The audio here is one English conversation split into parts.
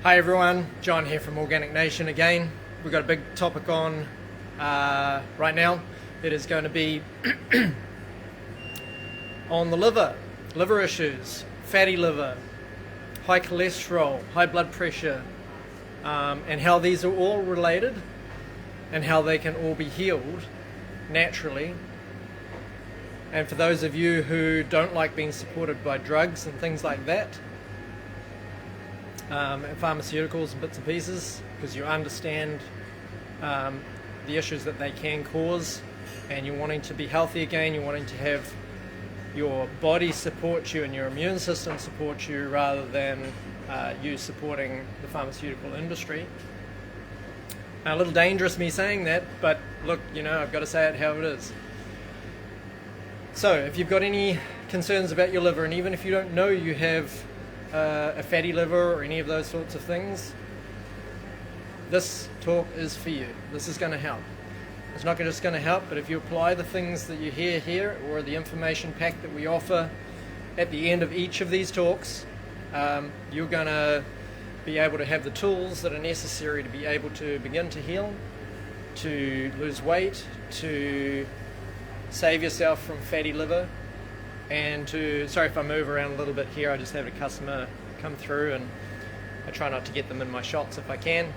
Hi everyone, John here from Organic Nation again. We've got a big topic on right now. It is going to be on the liver issues, fatty liver, high cholesterol, high blood pressure, and how these are all related and how they can all be healed naturally. And for those of you who don't like being supported by drugs and things like that, and pharmaceuticals and bits and pieces, because you understand the issues that they can cause, and you're wanting to be healthy again, you're wanting to have your body support you and your immune system support you rather than you supporting the pharmaceutical industry. A little dangerous me saying that, but look, I've got to say it how it is. So if you've got any concerns about your liver, and even if you don't know you have a fatty liver or any of those sorts of things, this talk is for you. This is going to help. It's not just going to help, but if you apply the things that you hear here or the information pack that we offer at the end of each of these talks, you're going to be able to have the tools that are necessary to be able to begin to heal, to lose weight, to save yourself from fatty liver, and sorry if I move around a little bit here, I just had a customer come through and I try not to get them in my shots if I can,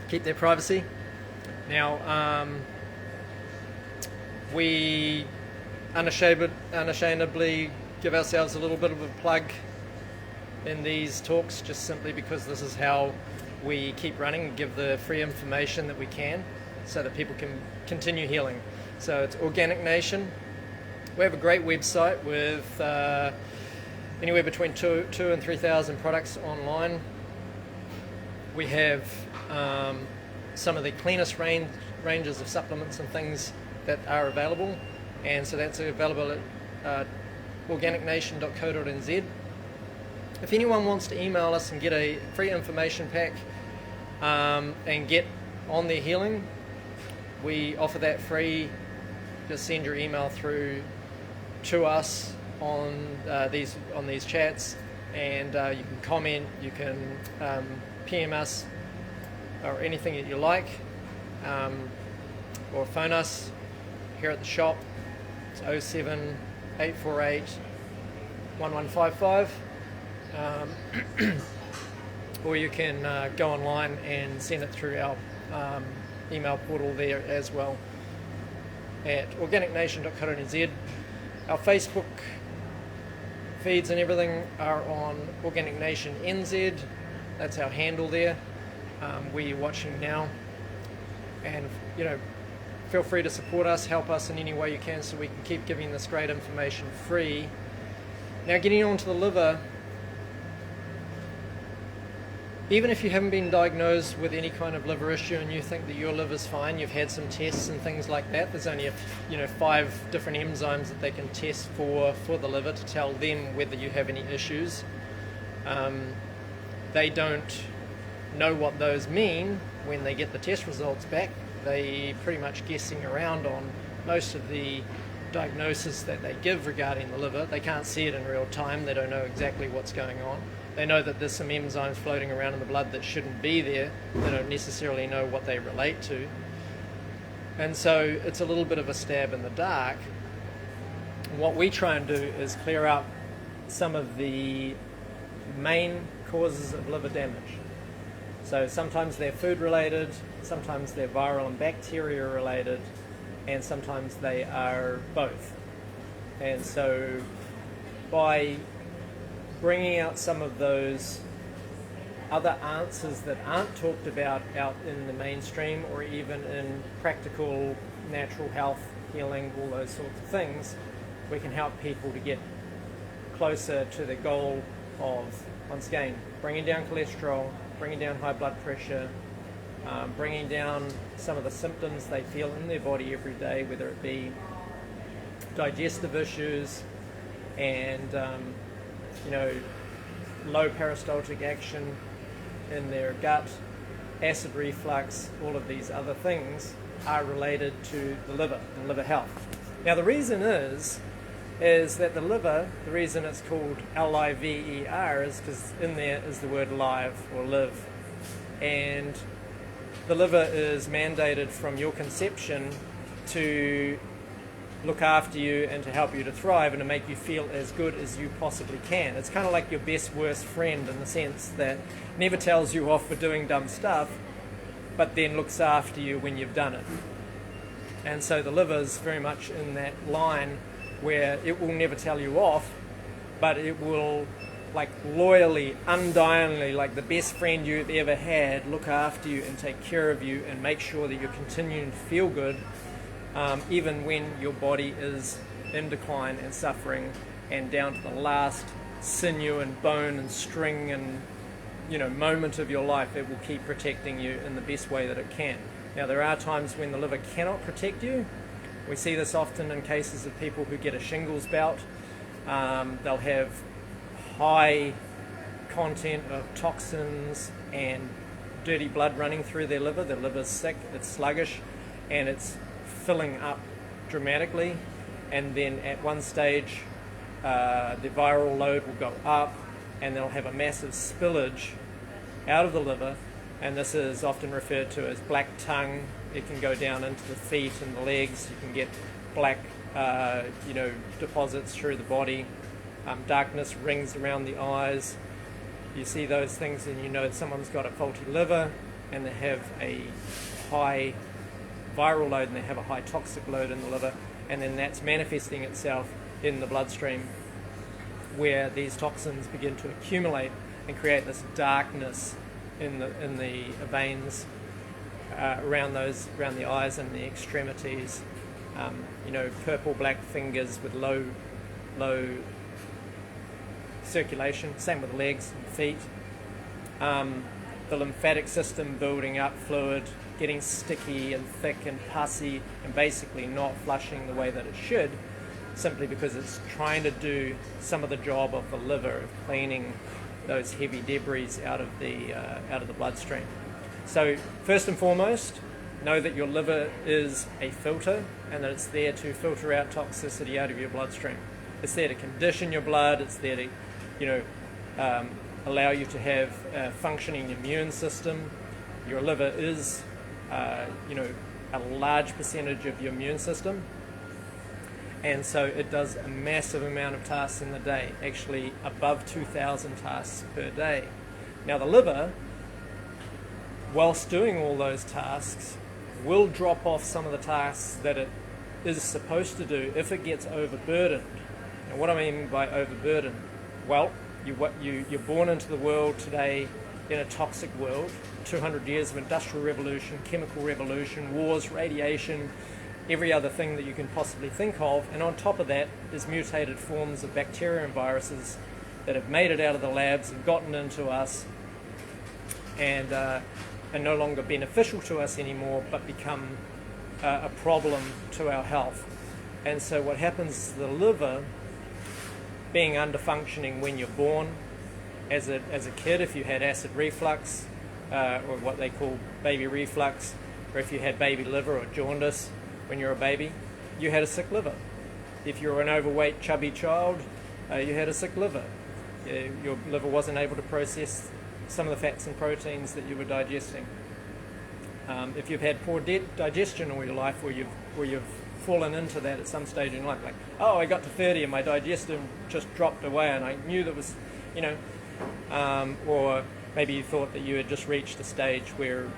keep their privacy. Now, we unashamedly give ourselves a little bit of a plug in these talks, just simply because this is how we keep running and give the free information that we can so that people can continue healing. So it's Organic Nation. We have a great website with anywhere between 2,000 and 3,000 products online. We have some of the cleanest ranges of supplements and things that are available, and so that's available at organicnation.co.nz. If anyone wants to email us and get a free information pack and get on their healing, we offer that free. Just send your email through to us on these chats, and you can comment, you can PM us or anything that you like, or phone us here at the shop. It's 07 848 1155, or you can go online and send it through our email portal there as well at organicnation.co.nz. Our Facebook feeds and everything are on Organic Nation NZ. That's our handle there. Where you're watching now, and feel free to support us, help us in any way you can, so we can keep giving this great information free. Now, getting on to the liver. Even if you haven't been diagnosed with any kind of liver issue and you think that your liver's fine, you've had some tests and things like that, there's only 5 different enzymes that they can test for the liver to tell them whether you have any issues. They don't know what those mean when they get the test results back. They pretty much guessing around on most of the diagnosis that they give regarding the liver. They can't see it in real time. They don't know exactly what's going on. They know that there's some enzymes floating around in the blood that shouldn't be there. They don't necessarily know what they relate to. And so it's a little bit of a stab in the dark. And what we try and do is clear up some of the main causes of liver damage. So sometimes they're food related, sometimes they're viral and bacteria related, and sometimes they are both. And so by bringing out some of those other answers that aren't talked about out in the mainstream or even in practical natural health, healing, all those sorts of things, we can help people to get closer to the goal of, once again, bringing down cholesterol, bringing down high blood pressure, bringing down some of the symptoms they feel in their body every day, whether it be digestive issues and low peristaltic action in their gut, acid reflux. All of these other things are related to the liver and liver health. Now the reason is is that the liver, the reason it's called liver is because in there is the word live or live. And the liver is mandated from your conception to look after you and to help you to thrive and to make you feel as good as you possibly can. It's kind of like your best worst friend in the sense that never tells you off for doing dumb stuff, but then looks after you when you've done it. And so the liver's very much in that line where it will never tell you off, but it will, like, loyally, undyingly, like the best friend you've ever had, look after you and take care of you and make sure that you're continuing to feel good, even when your body is in decline and suffering and down to the last sinew and bone and string and, you know, moment of your life. It will keep protecting you in the best way that it can. Now, there are times when the liver cannot protect you. We see this often in cases of people who get a shingles bout. They'll have high content of toxins and dirty blood running through their liver. Their liver's sick, it's sluggish, and it's filling up dramatically. And then at one stage, the viral load will go up, and they'll have a massive spillage out of the liver. And this is often referred to as black tongue. It can go down into the feet and the legs. You can get black, deposits through the body. Darkness rings around the eyes. You see those things and you know that someone's got a faulty liver and they have a high viral load and they have a high toxic load in the liver, and then that's manifesting itself in the bloodstream where these toxins begin to accumulate and create this darkness in the veins around the eyes and the extremities. Purple black fingers with low circulation. Same with legs and feet. The lymphatic system building up fluid, getting sticky and thick and pussy, and basically not flushing the way that it should, simply because it's trying to do some of the job of the liver of cleaning those heavy debris out of the bloodstream. So first and foremost, know that your liver is a filter and that it's there to filter out toxicity out of your bloodstream. It's there to condition your blood. It's there to, allow you to have a functioning immune system. Your liver is, a large percentage of your immune system. And so it does a massive amount of tasks in the day, actually above 2,000 tasks per day. Now the liver, whilst doing all those tasks, will drop off some of the tasks that it is supposed to do if it gets overburdened. And what I mean by overburdened? Well, you're born into the world today in a toxic world, 200 years of industrial revolution, chemical revolution, wars, radiation, every other thing that you can possibly think of, and on top of that is mutated forms of bacteria and viruses that have made it out of the labs and gotten into us and are no longer beneficial to us anymore, but become a problem to our health. And so what happens is the liver, being under-functioning when you're born, as a kid, if you had acid reflux, or what they call baby reflux, or if you had baby liver or jaundice, when you're a baby, you had a sick liver. If you were an overweight, chubby child, you had a sick liver. Your liver wasn't able to process some of the fats and proteins that you were digesting. If you've had poor digestion all your life, or you've fallen into that at some stage in life, like, oh, I got to 30 and my digestive just dropped away and I knew that was, or maybe you thought that you had just reached a stage where,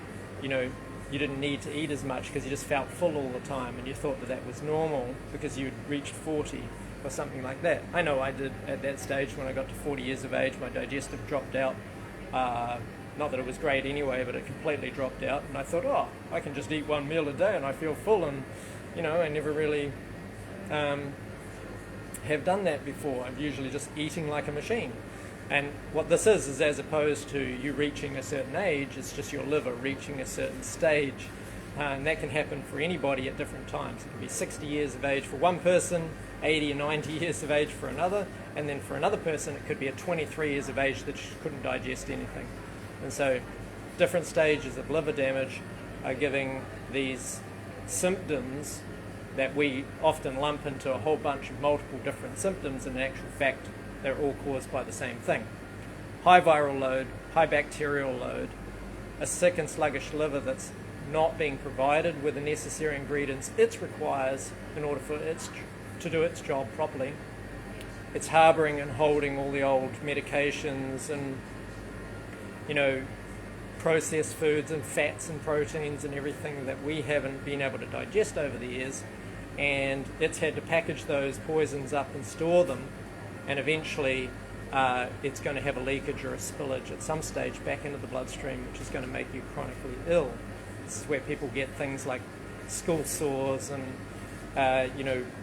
you didn't need to eat as much because you just felt full all the time, and you thought that was normal because you'd reached 40 or something like that. I know I did at that stage. When I got to 40 years of age, my digestive dropped out. Not that it was great anyway, but it completely dropped out, and I thought, oh, I can just eat one meal a day and I feel full, and I never really have done that before. I'm usually just eating like a machine. And what this is as opposed to you reaching a certain age, it's just your liver reaching a certain stage. And that can happen for anybody at different times. It can be 60 years of age for one person, 80 or 90 years of age for another, and then for another person it could be at 23 years of age that just couldn't digest anything. And so different stages of liver damage are giving these symptoms that we often lump into a whole bunch of multiple different symptoms, and in actual fact they're all caused by the same thing. High viral load, high bacterial load, a sick and sluggish liver that's not being provided with the necessary ingredients it requires in order for it to do its job properly. It's harboring and holding all the old medications and, processed foods and fats and proteins and everything that we haven't been able to digest over the years, and it's had to package those poisons up and store them, and eventually it's going to have a leakage or a spillage at some stage back into the bloodstream, which is going to make you chronically ill. This is where people get things like skull sores and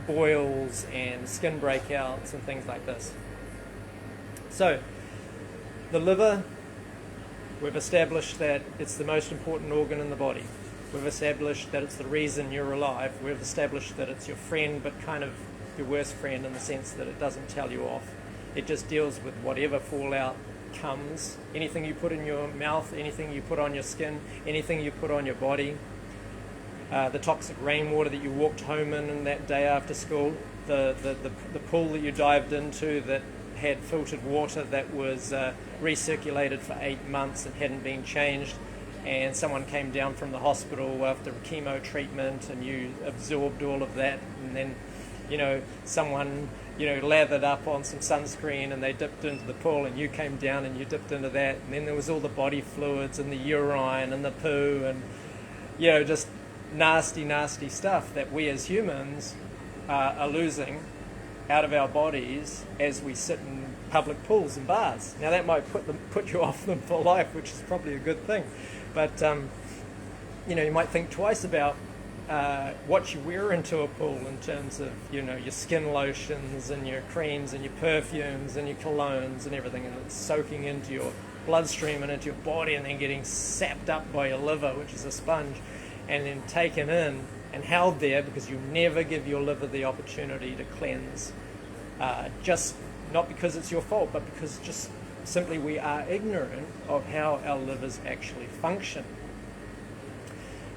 boils and skin breakouts and things like this. So the liver, we've established that it's the most important organ in the body. We've established that it's the reason you're alive. We've established that it's your friend, but kind of your worst friend in the sense that it doesn't tell you off. It just deals with whatever fallout comes. Anything you put in your mouth, anything you put on your skin, anything you put on your body. The toxic rainwater that you walked home in that day after school, the pool that you dived into that had filtered water that was recirculated for 8 months and hadn't been changed, and someone came down from the hospital after chemo treatment and you absorbed all of that, and then someone lathered up on some sunscreen and they dipped into the pool, and you came down and you dipped into that, and then there was all the body fluids and the urine and the poo and just nasty stuff that we as humans are losing out of our bodies as we sit in public pools and bars. Now that might put you off them for life, which is probably a good thing, but you might think twice about what you wear into a pool in terms of your skin lotions and your creams and your perfumes and your colognes and everything, and it's soaking into your bloodstream and into your body and then getting sapped up by your liver, which is a sponge, and then taken in and held there because you never give your liver the opportunity to cleanse, just not because it's your fault, but because just simply we are ignorant of how our livers actually function.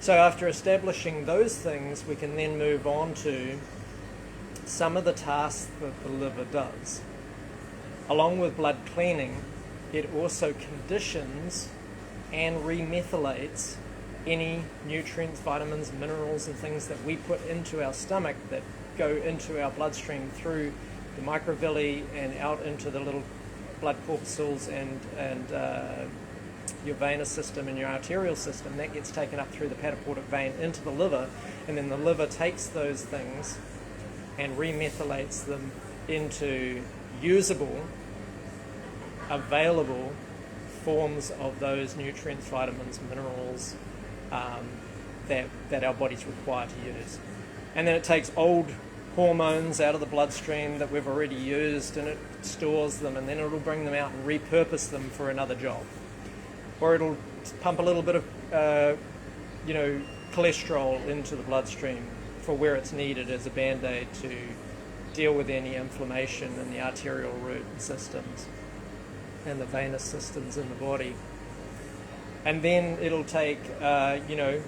So after establishing those things, we can then move on to some of the tasks that the liver does. Along with blood cleaning, it also conditions and remethylates any nutrients, vitamins, minerals and things that we put into our stomach that go into our bloodstream through the microvilli and out into the little blood corpuscles and your venous system and your arterial system. That gets taken up through the pataportic vein into the liver, and then the liver takes those things and remethylates them into usable, available forms of those nutrients, vitamins, minerals that our bodies require to use. And then it takes old hormones out of the bloodstream that we've already used, and it stores them, and then it'll bring them out and repurpose them for another job. Or it'll pump a little bit of cholesterol into the bloodstream for where it's needed as a band-aid to deal with any inflammation in the arterial root systems and the venous systems in the body. And then it'll take, you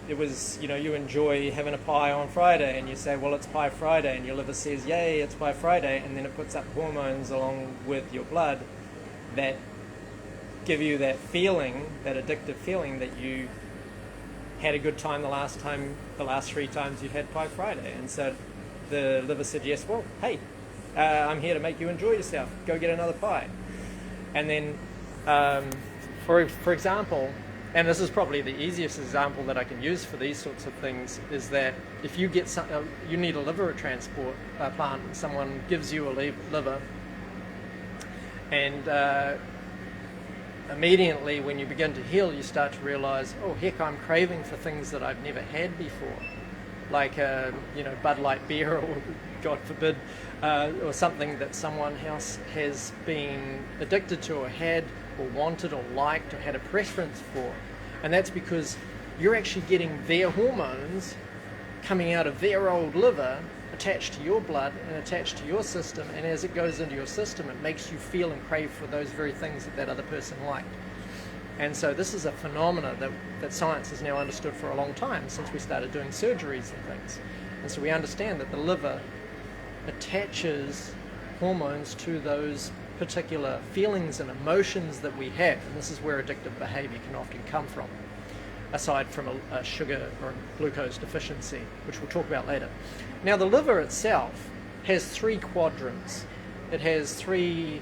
enjoy having a pie on Friday, and you say, well, it's Pie Friday, and your liver says, yay, it's Pie Friday, and then it puts up hormones along with your blood that give you that feeling, that addictive feeling that you had a good time the last 3 times you had Pie Friday. And so the liver said, yes, well, hey, I'm here to make you enjoy yourself. Go get another pie. And then, for example, and this is probably the easiest example that I can use for these sorts of things, is that if you get you need a liver transport plant, and someone gives you a liver, and immediately when you begin to heal, you start to realize, oh heck, I'm craving for things that I've never had before, like Bud Light beer, or God forbid, or something that someone else has been addicted to, or had, or wanted, or liked, or had a preference for. And that's because you're actually getting their hormones coming out of their old liver, attached to your blood and attached to your system, and as it goes into your system, it makes you feel and crave for those very things that other person liked. And so this is a phenomena that science has now understood for a long time, since we started doing surgeries and things. And so we understand that the liver attaches hormones to those particular feelings and emotions that we have, and this is where addictive behavior can often come from, aside from a sugar or glucose deficiency, which we'll talk about later. Now, the liver itself has 3 quadrants. It has 3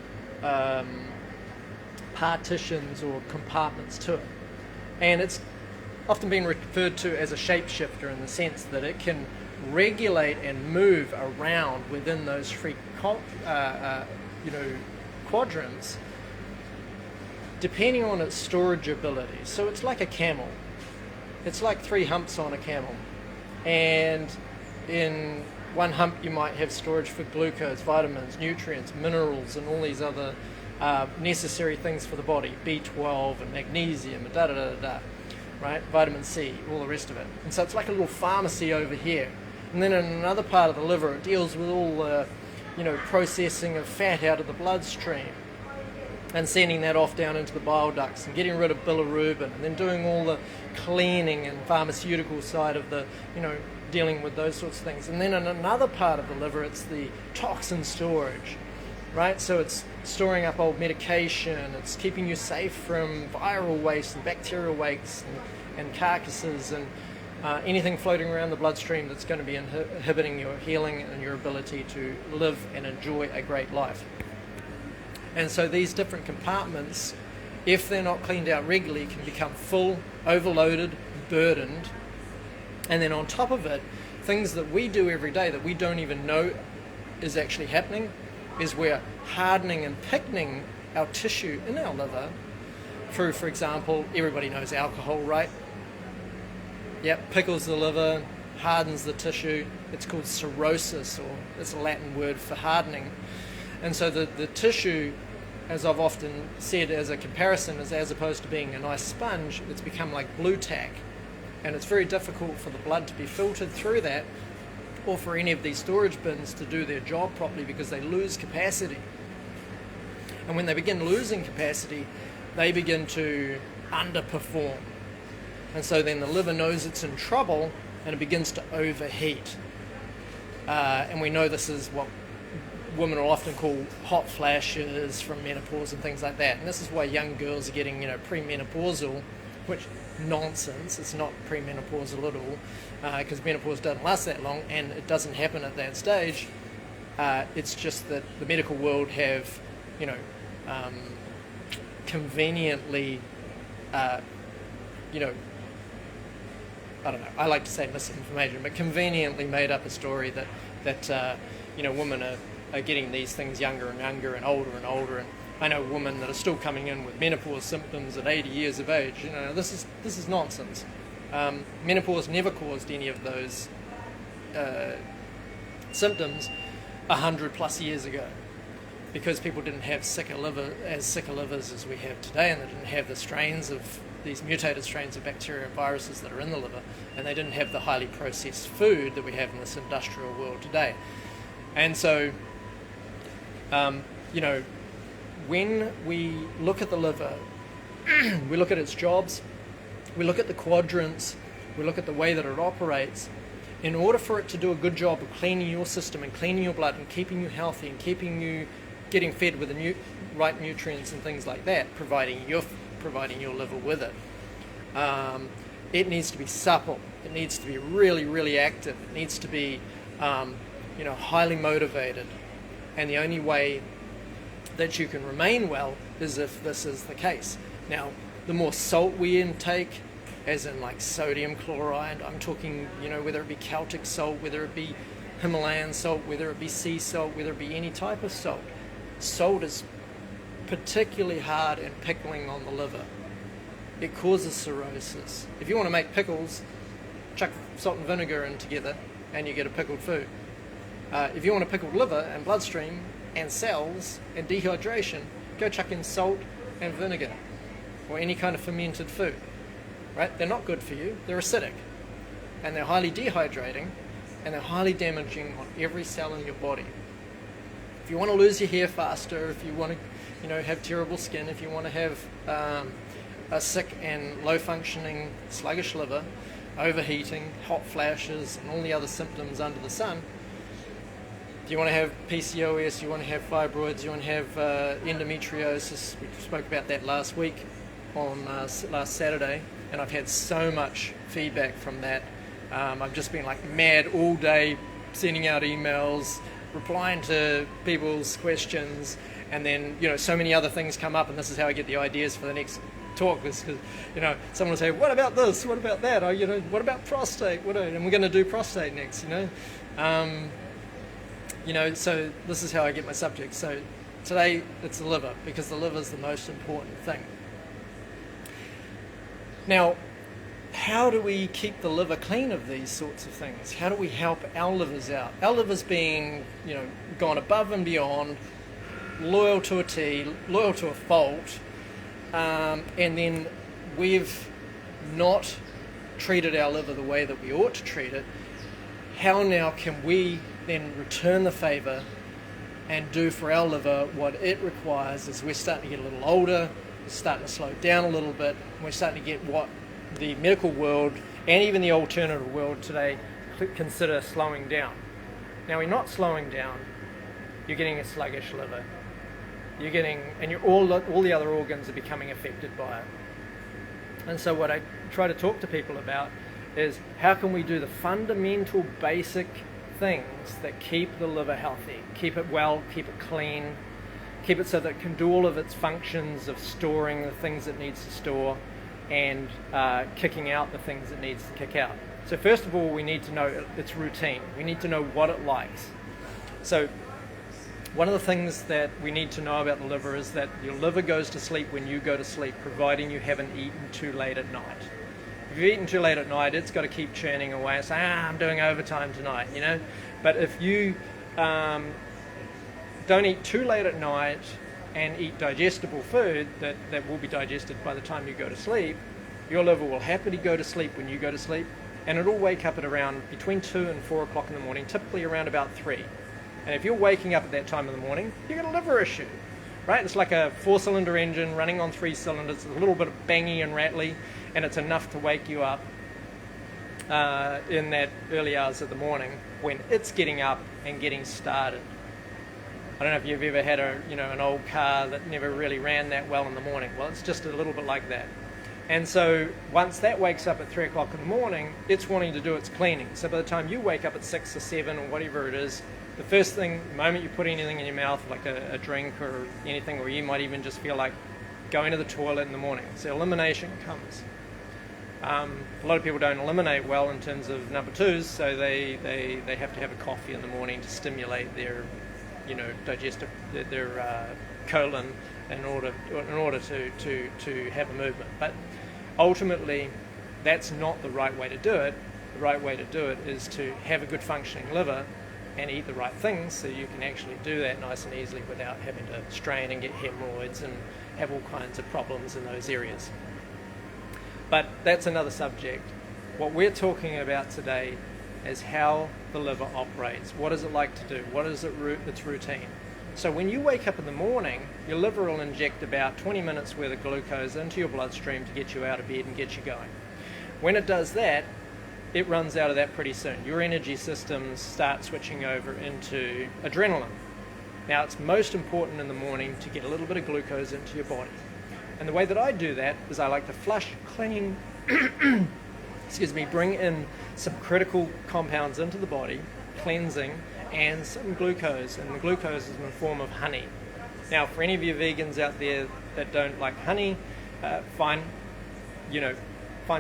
partitions or compartments to it, and it's often been referred to as a shapeshifter in the sense that it can regulate and move around within those 3 quadrants depending on its storage ability. So it's like a camel. It's like 3 humps on a camel, and in one hump you might have storage for glucose, vitamins, nutrients, minerals, and all these other necessary things for the body, B12 and magnesium and right? Vitamin C, all the rest of it. And so it's like a little pharmacy over here. And then in another part of the liver, it deals with all the processing of fat out of the bloodstream and sending that off down into the bile ducts and getting rid of bilirubin, and then doing all the cleaning and pharmaceutical side of the, dealing with those sorts of things. And then in another part of the liver, it's the toxin storage, right? So it's storing up old medication, it's keeping you safe from viral waste and bacterial waste and carcasses and anything floating around the bloodstream that's going to be inhibiting your healing and your ability to live and enjoy a great life. And so these different compartments, if they're not cleaned out regularly, can become full, overloaded, burdened. And then on top of it, things that we do every day that we don't even know is actually happening is we're hardening and picking our tissue in our liver through, for example, everybody knows alcohol, right? Yep, pickles the liver, hardens the tissue. It's called cirrhosis, or it's a Latin word for hardening. And so the tissue, as I've often said as a comparison, is as opposed to being a nice sponge, it's become like blue tack. And it's very difficult for the blood to be filtered through that, or for any of these storage bins to do their job properly, because they lose capacity. And when they begin losing capacity, they begin to underperform. And so then the liver knows it's in trouble and it begins to overheat. And we know this is what women will often call hot flashes from menopause and things like that. And this is why young girls are getting, premenopausal, which nonsense. It's not premenopausal at all, because menopause doesn't last that long and it doesn't happen at that stage. It's just that the medical world have, conveniently, I don't know, I like to say misinformation, but conveniently made up a story that women are getting these things younger and younger and older and older. And I know women that are still coming in with menopause symptoms at 80 years of age. This is nonsense. Menopause never caused any of those symptoms 100 plus years ago, because people didn't have sicker livers as we have today, and they didn't have the strains of these mutated strains of bacteria and viruses that are in the liver, and they didn't have the highly processed food that we have in this industrial world today. And so, when we look at the liver, we look at its jobs, we look at the quadrants, we look at the way that it operates. In order for it to do a good job of cleaning your system and cleaning your blood and keeping you healthy and keeping you getting fed with the right nutrients and things like that, providing your liver with it, it needs to be supple. It needs to be really, really active. It needs to be, highly motivated. And the only way that you can remain well is if this is the case. Now, the more salt we intake, as in like sodium chloride, I'm talking, whether it be Celtic salt, whether it be Himalayan salt, whether it be sea salt, whether it be any type of salt. Salt is particularly hard in pickling on the liver. It causes cirrhosis. If you want to make pickles, chuck salt and vinegar in together and you get a pickled food. If you want a pickled liver and bloodstream and cells and dehydration, go chuck in salt and vinegar or any kind of fermented food. Right? They're not good for you. They're acidic, and they're highly dehydrating, and they're highly damaging on every cell in your body. If you want to lose your hair faster, if you want to, have terrible skin, if you want to have a sick and low-functioning, sluggish liver, overheating, hot flashes, and all the other symptoms under the sun, do you want to have PCOS, you want to have fibroids, you want to have endometriosis? We spoke about that last week on last Saturday, and I've had so much feedback from that. I've just been like mad all day, sending out emails, replying to people's questions, and then, you know, so many other things come up, and this is how I get the ideas for the next talk. Because, you know, someone will say, what about this, what about that, or, you know, what about prostate, and we're going to do prostate next, you know, so this is how I get my subjects. So today it's the liver, because the liver is the most important thing. Now, how do we keep the liver clean of these sorts of things? How do we help our livers out? Our livers being, you know, gone above and beyond, loyal to a T, loyal to a fault, and then we've not treated our liver the way that we ought to treat it. How now can we then return the favour and do for our liver what it requires as we're starting to get a little older, we're starting to slow down a little bit, and we're starting to get what the medical world and even the alternative world today consider slowing down. Now, we're not slowing down, you're getting a sluggish liver. You're getting, and all the other organs are becoming affected by it. And so what I try to talk to people about is how can we do the fundamental basic things that keep the liver healthy, keep it well, keep it clean, keep it so that it can do all of its functions of storing the things it needs to store and kicking out the things it needs to kick out. So first of all, we need to know its routine. We need to know what it likes. So one of the things that we need to know about the liver is that your liver goes to sleep when you go to sleep, providing you haven't eaten too late at night. If you've eaten too late at night, it's got to keep churning away and say, I'm doing overtime tonight, you know. But if you don't eat too late at night and eat digestible food that will be digested by the time you go to sleep, your liver will happily go to sleep when you go to sleep, and it'll wake up at around between 2 and 4 o'clock in the morning, typically around about 3. And if you're waking up at that time of the morning, you've got a liver issue, right? It's like a 4-cylinder engine running on 3 cylinders, a little bit of bangy and rattly, and it's enough to wake you up in that early hours of the morning when it's getting up and getting started. I don't know if you've ever had an old car that never really ran that well in the morning. Well, it's just a little bit like that. And so once that wakes up at 3 o'clock in the morning, it's wanting to do its cleaning. So by the time you wake up at 6 or 7 or whatever it is, the first thing, the moment you put anything in your mouth, like a drink or anything, or you might even just feel like going to the toilet in the morning. So elimination comes. A lot of people don't eliminate well in terms of number 2s, so they have to have a coffee in the morning to stimulate their, digestive, their colon in order to have a movement. But ultimately, that's not the right way to do it. The right way to do it is to have a good functioning liver and eat the right things so you can actually do that nice and easily without having to strain and get hemorrhoids and have all kinds of problems in those areas. But that's another subject. What we're talking about today is how the liver operates. What is it like to do? What is its routine? So when you wake up in the morning, your liver will inject about 20 minutes worth of glucose into your bloodstream to get you out of bed and get you going. When it does that, it runs out of that pretty soon. Your energy systems start switching over into adrenaline. Now, it's most important in the morning to get a little bit of glucose into your body. And the way that I do that is I like to flush, clean, bring in some critical compounds into the body, cleansing, and some glucose. And the glucose is in the form of honey. Now, for any of you vegans out there that don't like honey, find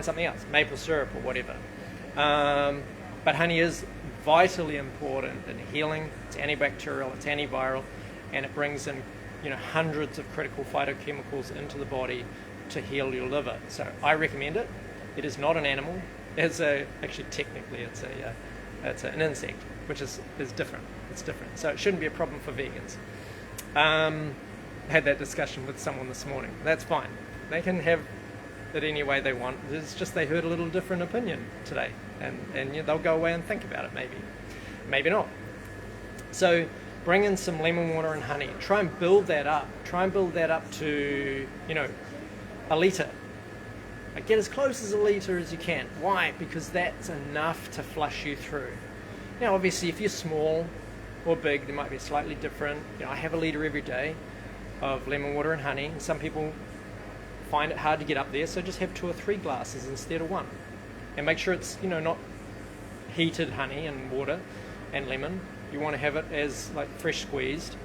something else, maple syrup or whatever. But honey is vitally important in healing. It's antibacterial, it's antiviral, and it brings in hundreds of critical phytochemicals into the body to heal your liver. So I recommend it. It is not an animal. It's an insect, which is different. It's different. So it shouldn't be a problem for vegans. I had that discussion with someone this morning. That's fine. They can have it any way they want. It's just they heard a little different opinion today, and they'll go away and think about it maybe not. So bring in some lemon water and honey. Try and build that up. Try and build that up to a litre. Like, get as close as a litre as you can. Why? Because that's enough to flush you through. Now, obviously, if you're small or big, they might be slightly different. I have a litre every day of lemon water and honey, and some people find it hard to get up there, so just have 2 or 3 glasses instead of 1. And make sure it's, not heated honey and water and lemon. You want to have it as like fresh squeezed.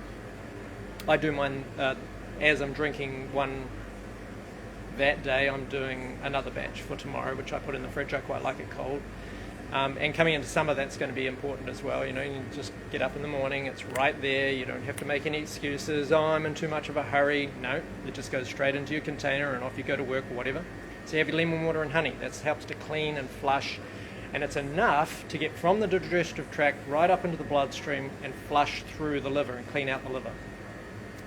I do mine as I'm drinking one that day. I'm doing another batch for tomorrow, which I put in the fridge. I quite like it cold. And coming into summer, that's going to be important as well. You just get up in the morning, it's right there. You don't have to make any excuses. Oh, I'm in too much of a hurry. No, it just goes straight into your container and off you go to work or whatever. So you have your lemon water and honey. That helps to clean and flush, and it's enough to get from the digestive tract right up into the bloodstream and flush through the liver and clean out the liver.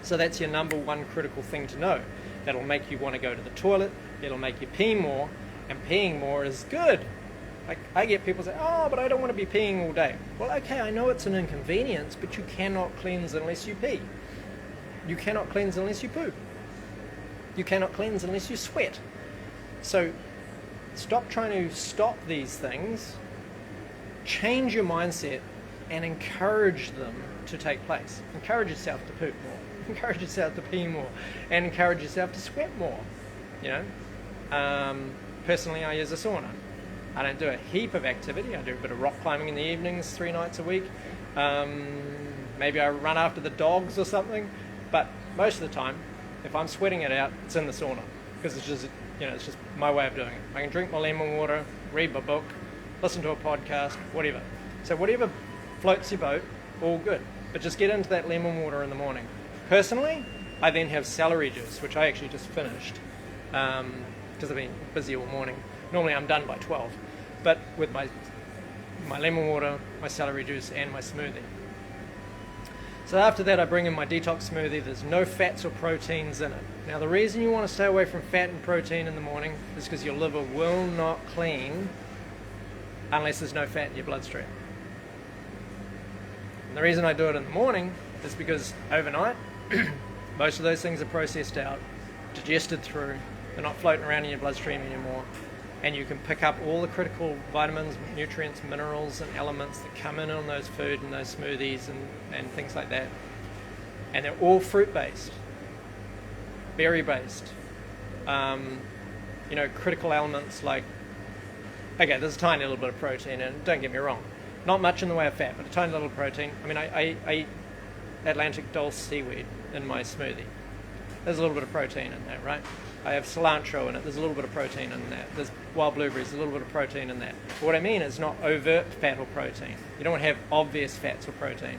So that's your number one critical thing to know. That'll make you want to go to the toilet. It'll make you pee more, and peeing more is good. Like, I get people say, oh, but I don't want to be peeing all day. Well, okay, I know it's an inconvenience, but you cannot cleanse unless you pee. You cannot cleanse unless you poo. You cannot cleanse unless you sweat. So stop trying to stop these things, change your mindset, and encourage them to take place. Encourage yourself to poop more, encourage yourself to pee more, and encourage yourself to sweat more. Personally, I use a sauna. I don't do a heap of activity. I do a bit of rock climbing in the evenings 3 nights a week. Maybe I run after the dogs or something, but most of the time, if I'm sweating it out, it's in the sauna, because it's just my way of doing it. I can drink my lemon water, read my book, listen to a podcast, whatever. So whatever floats your boat, all good. But just get into that lemon water in the morning. Personally, I then have celery juice, which I actually just finished because I've been busy all morning. Normally I'm done by 12, but with my lemon water, my celery juice, and my smoothie. So after that, I bring in my detox smoothie. There's no fats or proteins in it. Now, the reason you want to stay away from fat and protein in the morning is because your liver will not clean unless there's no fat in your bloodstream. And the reason I do it in the morning is because overnight, most of those things are processed out, digested through. They're not floating around in your bloodstream anymore. And you can pick up all the critical vitamins, nutrients, minerals, and elements that come in on those food and those smoothies and things like that. And they're all fruit-based, berry-based. Critical elements like, okay, there's a tiny little bit of protein, and don't get me wrong, not much in the way of fat, but a tiny little protein. I mean, I eat Atlantic dulse seaweed in my smoothie. There's a little bit of protein in that, right? I have cilantro in it. There's a little bit of protein in that. There's wild blueberries. There's a little bit of protein in that. But what I mean is not overt fat or protein. You don't want to have obvious fats or protein.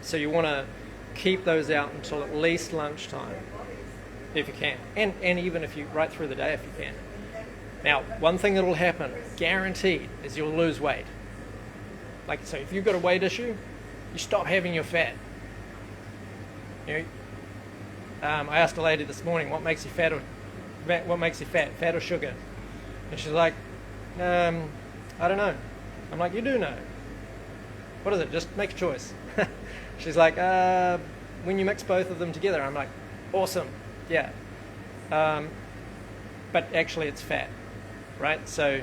So you want to keep those out until at least lunchtime, if you can. And even if you, right through the day if you can. Now, one thing that will happen, guaranteed, is you'll lose weight. So if you've got a weight issue, you stop having your fat. I asked a lady this morning, what makes you fat, fat or sugar? And she's like, I don't know. I'm like, you do know. What is it? Just make a choice. She's like, when you mix both of them together. I'm like, awesome, yeah. But actually it's fat, right? So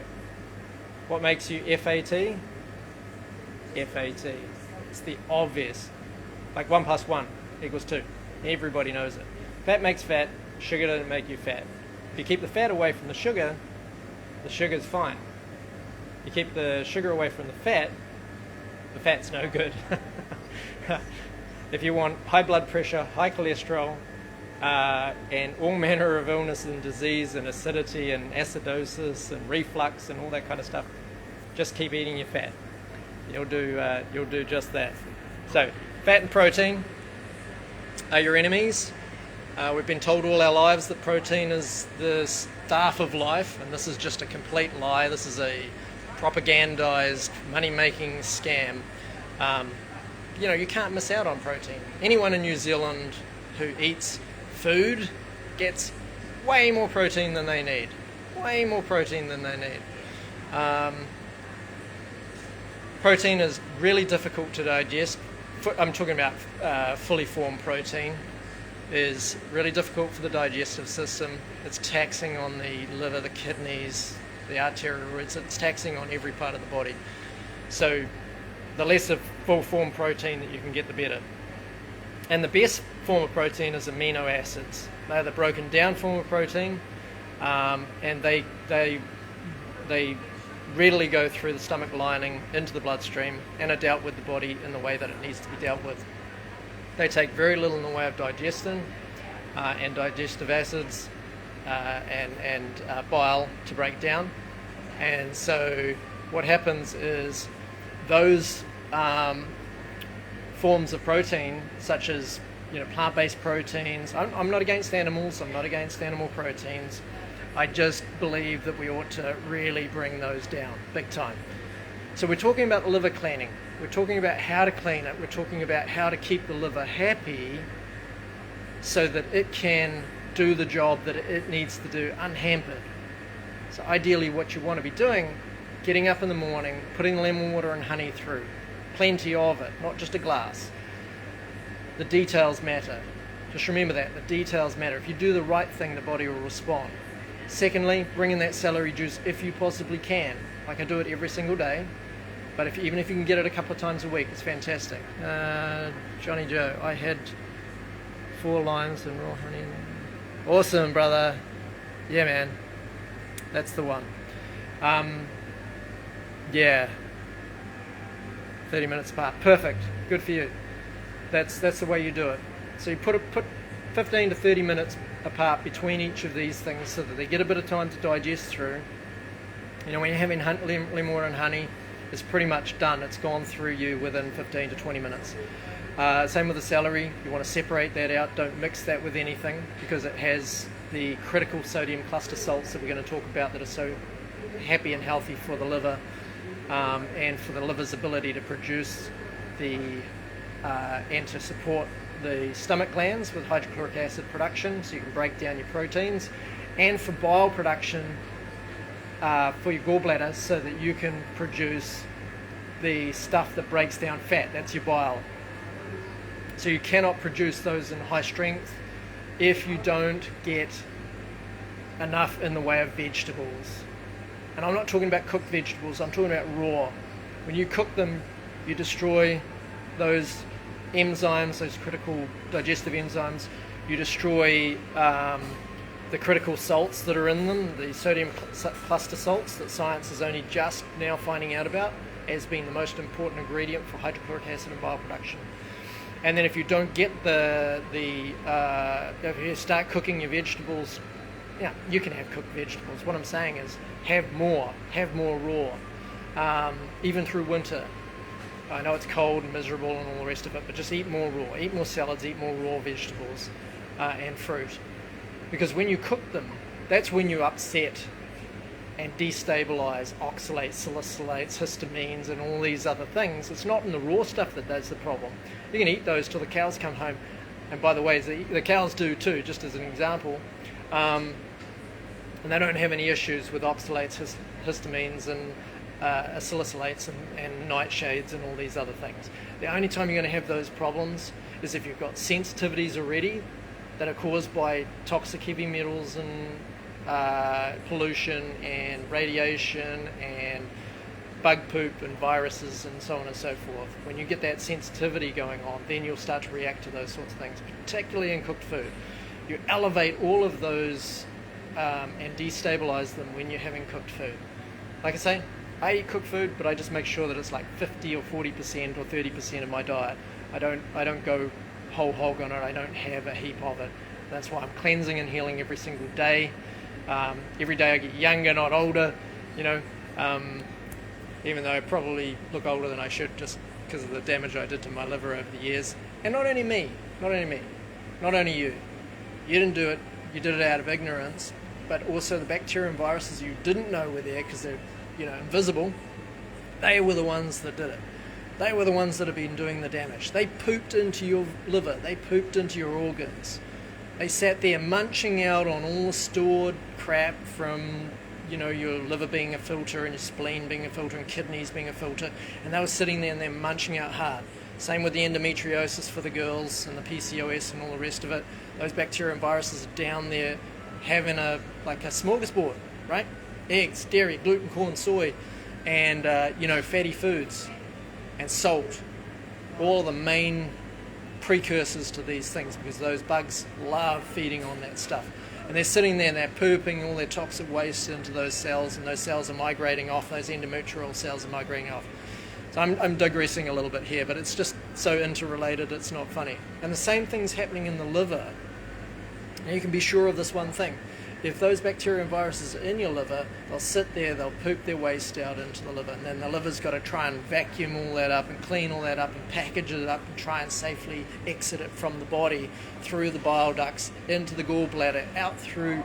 what makes you FAT? FAT. It's the obvious. Like 1 + 1 = 2. Everybody knows it. Fat makes fat, sugar doesn't make you fat. If you keep the fat away from the sugar's fine. You keep the sugar away from the fat's no good. If you want high blood pressure, high cholesterol, and all manner of illness and disease and acidity and acidosis and reflux and all that kind of stuff, just keep eating your fat. You'll do just that. So, fat and protein are your enemies. We've been told all our lives that protein is the staff of life, and this is just a complete lie. This is a propagandized money-making scam. You can't miss out on protein. Anyone in New Zealand who eats food gets way more protein than they need. Way more protein than they need. Protein is really difficult to digest. I'm talking about fully formed protein. is really difficult for the digestive system. It's taxing on the liver, the kidneys, the arterioids. It's taxing on every part of the body. So the less of full form protein that you can get, the better. And the best form of protein is amino acids. They're the broken down form of protein, and they readily go through the stomach lining into the bloodstream and are dealt with the body in the way that it needs to be dealt with. They take very little in the way of digestion and digestive acids and bile to break down. And so what happens is those forms of protein, such as plant-based proteins. I'm not against animals. I'm not against animal proteins. I just believe that we ought to really bring those down big time. So we're talking about liver cleaning. We're talking about how to clean it. We're talking about how to keep the liver happy so that it can do the job that it needs to do unhampered. So ideally what you want to be doing, getting up in the morning, putting lemon water and honey through. Plenty of it, not just a glass. The details matter. Just remember that, the details matter. If you do the right thing, the body will respond. Secondly, bring in that celery juice if you possibly can. Like I do it every single day, but even if you can get it a couple of times a week, it's fantastic. Johnny Joe, I had 4 limes and raw honey. Awesome, brother. Yeah, man. That's the one. Yeah. 30 minutes apart. Perfect. Good for you. That's the way you do it. So you put 15 to 30 minutes apart between each of these things so that they get a bit of time to digest through. When you're having lemon water and honey, it's pretty much done. It's gone through you within 15 to 20 minutes. Same with the celery. You want to separate that out. Don't mix that with anything because it has the critical sodium cluster salts that we're going to talk about that are so happy and healthy for the liver and for the liver's ability to produce and to support the stomach glands with hydrochloric acid production so you can break down your proteins, and for bile production for your gallbladder so that you can produce the stuff that breaks down fat. That's your bile. So you cannot produce those in high strength if you don't get enough in the way of vegetables. And I'm not talking about cooked vegetables, I'm talking about raw. When you cook them, you destroy those enzymes, those critical digestive enzymes. You destroy the critical salts that are in them, the sodium cluster salts that science is only just now finding out about as being the most important ingredient for hydrochloric acid and bile production. And then if you don't get if you start cooking your vegetables, you can have cooked vegetables. What I'm saying is have more raw, even through winter. I know it's cold and miserable and all the rest of it, but just eat more raw, eat more salads, eat more raw vegetables and fruit. Because when you cook them, that's when you upset and destabilize oxalates, salicylates, histamines, and all these other things. It's not in the raw stuff that does the problem. You can eat those till the cows come home. And by the way, the cows do too, just as an example. And they don't have any issues with oxalates, histamines, and salicylates and nightshades and all these other things. The only time you're going to have those problems is if you've got sensitivities already that are caused by toxic heavy metals and pollution and radiation and bug poop and viruses and so on and so forth. When you get that sensitivity going on, then you'll start to react to those sorts of things, particularly in cooked food. You elevate all of those and destabilize them when you're having cooked food. Like I say, I eat cooked food, but I just make sure that it's like 50 or 40% or 30% of my diet. I don't go whole hog on it. I don't have a heap of it. That's why I'm cleansing and healing every single day. Every day I get younger, not older, even though I probably look older than I should just because of the damage I did to my liver over the years. And not only me, not only you. You didn't do it, you did it out of ignorance, but also the bacteria and viruses you didn't know were there because they're invisible. They were the ones that did it. They were the ones that have been doing the damage. They pooped into your liver. They pooped into your organs. They sat there munching out on all the stored crap from, your liver being a filter and your spleen being a filter and kidneys being a filter. And they were sitting there and they're munching out hard. Same with the endometriosis for the girls and the PCOS and all the rest of it. Those bacteria and viruses are down there having a smorgasbord, right? Eggs, dairy, gluten, corn, soy, and fatty foods and salt. All the main precursors to these things, because those bugs love feeding on that stuff. And they're sitting there and they're pooping all their toxic waste into those cells, and those cells are migrating off, those endometrial cells are migrating off. So I'm digressing a little bit here, but it's just so interrelated it's not funny. And the same thing's happening in the liver. Now you can be sure of this one thing. If those bacteria and viruses are in your liver, they'll sit there, they'll poop their waste out into the liver, and then the liver's got to try and vacuum all that up and clean all that up and package it up and try and safely exit it from the body through the bile ducts into the gallbladder, out through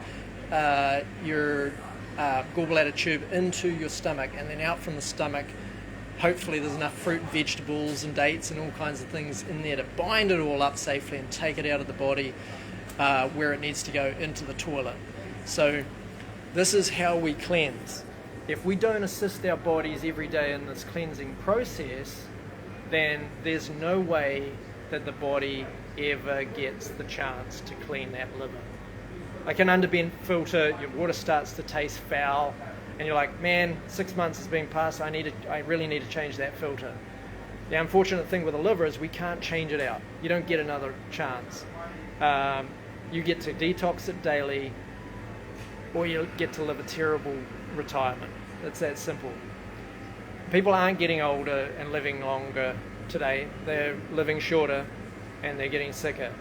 your gallbladder tube into your stomach, and then out from the stomach. Hopefully there's enough fruit and vegetables and dates and all kinds of things in there to bind it all up safely and take it out of the body where it needs to go, into the toilet. So this is how we cleanse. If we don't assist our bodies every day in this cleansing process, then there's no way that the body ever gets the chance to clean that liver. Like an underbent filter, your water starts to taste foul, and you're like, man, 6 months has been passed, I really need to change that filter. The unfortunate thing with the liver is we can't change it out. You don't get another chance. You get to detox it daily, or you get to live a terrible retirement. It's that simple. People aren't getting older and living longer today. They're living shorter and they're getting sicker.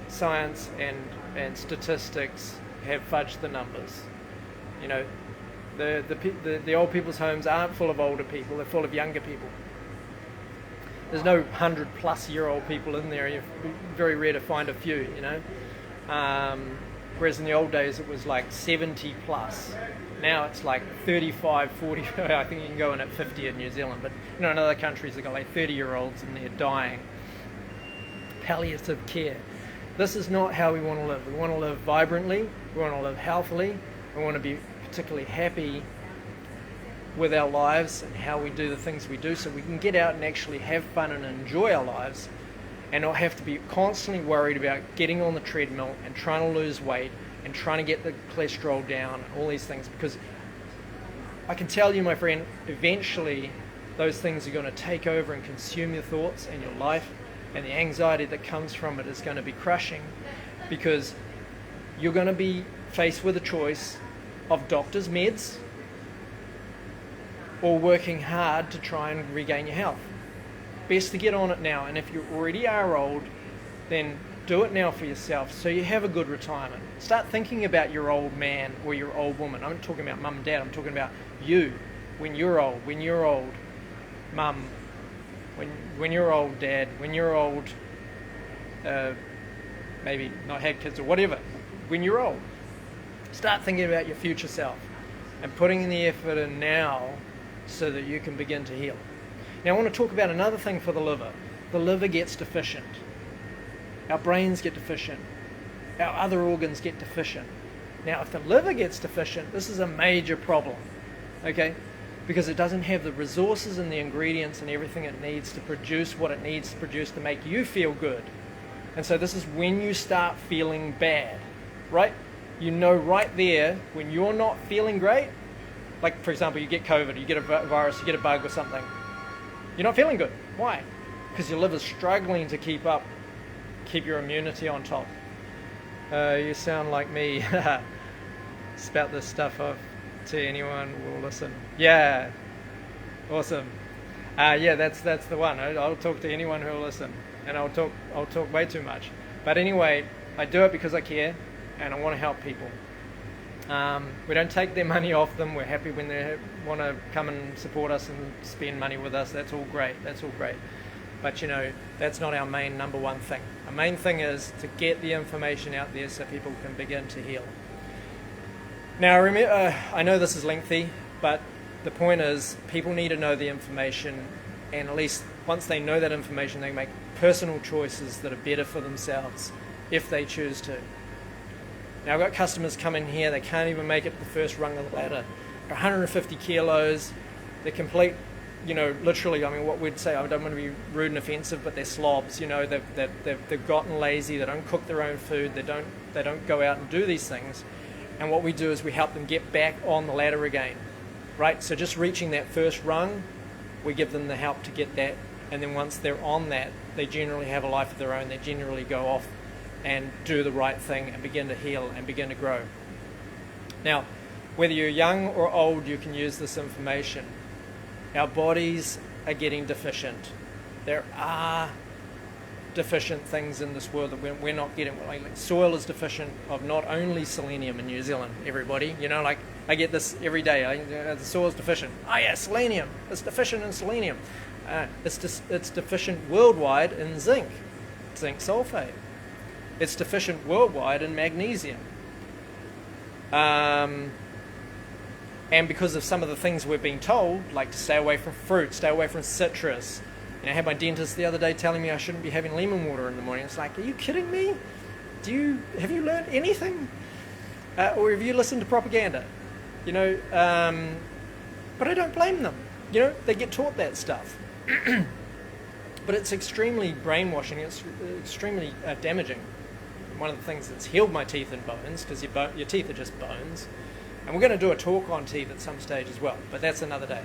Science and statistics have fudged the numbers. You know, the old people's homes aren't full of older people, they're full of younger people. There's no 100-plus-year-old people in there. It's very rare to find a few, you know. Whereas in the old days it was like 70 plus. Now it's like 35, 40. I think you can go in at 50 in New Zealand, but in other countries they've got like 30-year-olds and they're dying. Palliative care. This is not how we want to live. We want to live vibrantly. We want to live healthily. We want to be particularly happy with our lives and how we do the things we do, so we can get out and actually have fun and enjoy our lives, and not have to be constantly worried about getting on the treadmill and trying to lose weight and trying to get the cholesterol down and all these things. Because I can tell you, my friend, eventually those things are going to take over and consume your thoughts and your life, and the anxiety that comes from it is going to be crushing, because you're going to be faced with a choice of doctor's meds or working hard to try and regain your health. Best to get on it now, and if you already are old, then do it now for yourself so you have a good retirement. Start thinking about your old man or your old woman. I'm not talking about mum and dad, I'm talking about you when you're old mum, when you're old dad, when you're old, maybe not had kids or whatever, when you're old. Start thinking about your future self and putting in the effort in now so that you can begin to heal. Now I want to talk about another thing for the liver. The liver gets deficient. Our brains get deficient. Our other organs get deficient. Now if the liver gets deficient, this is a major problem, okay? Because it doesn't have the resources and the ingredients and everything it needs to produce what it needs to produce to make you feel good. And so this is when you start feeling bad, right? You know right there when you're not feeling great, like for example you get COVID, you get a virus, you get a bug or something, you're not feeling good. Why? Because your liver's struggling to keep your immunity on top. You sound like me. Spout this stuff off to anyone who will listen. Yeah, awesome. Yeah, that's the one. I'll talk to anyone who will listen, and I'll talk way too much. But anyway, I do it because I care, and I want to help people. We don't take their money off them. We're happy when they want to come and support us and spend money with us. That's all great. But that's not our main number one thing. Our main thing is to get the information out there so people can begin to heal. Now, I know this is lengthy, but the point is people need to know the information, and at least once they know that information, they make personal choices that are better for themselves if they choose to. Now, I've got customers come in here, they can't even make it to the first rung of the ladder. They're 150 kilos, they're complete literally, I mean, what we'd say, I don't want to be rude and offensive, but they're slobs. They've gotten lazy. They don't cook their own food. They don't go out and do these things. And what we do is we help them get back on the ladder again, right? So just reaching that first rung, we give them the help to get that. And then once they're on that, they generally have a life of their own. They generally go off and do the right thing and begin to heal and begin to grow. Now, whether you're young or old, you can use this information. Our bodies are getting deficient. There are deficient things in this world that we're not getting. Like soil is deficient of not only selenium in New Zealand, everybody. Like I get this every day. The soil's deficient. Oh yeah, selenium. It's deficient in selenium. It's deficient worldwide in zinc sulfate. It's deficient worldwide in magnesium. And because of some of the things we're being told, like to stay away from fruit, stay away from citrus. I had my dentist the other day telling me I shouldn't be having lemon water in the morning. It's like, are you kidding me? Have you learned anything? Or have you listened to propaganda? But I don't blame them. They get taught that stuff. But it's extremely brainwashing. It's extremely damaging. One of the things that's healed my teeth and bones, because your teeth are just bones. And we're going to do a talk on teeth at some stage as well, but that's another day.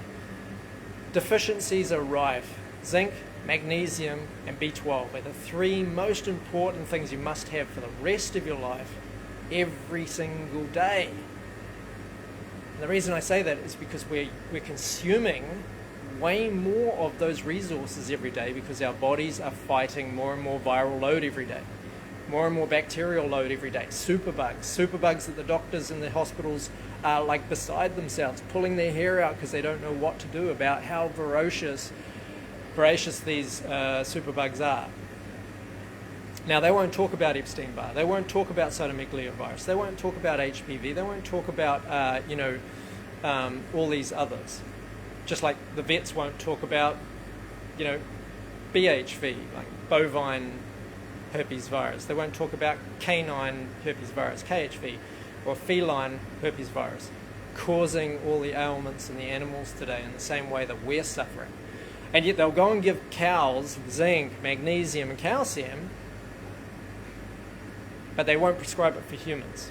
Deficiencies are rife. Zinc, magnesium, and B12 are the three most important things you must have for the rest of your life, every single day. And the reason I say that is because we're consuming way more of those resources every day because our bodies are fighting more and more viral load every day, more and more bacterial load every day. Superbugs that the doctors in the hospitals are like beside themselves, pulling their hair out because they don't know what to do about how voracious these superbugs are. Now, they won't talk about Epstein-Barr. They won't talk about cytomegalovirus. They won't talk about HPV. They won't talk about, all these others. Just like the vets won't talk about, BHV, like bovine herpes virus. They won't talk about canine herpes virus, KHV, or feline herpes virus, causing all the ailments in the animals today in the same way that we're suffering. And yet they'll go and give cows zinc, magnesium, and calcium, but they won't prescribe it for humans.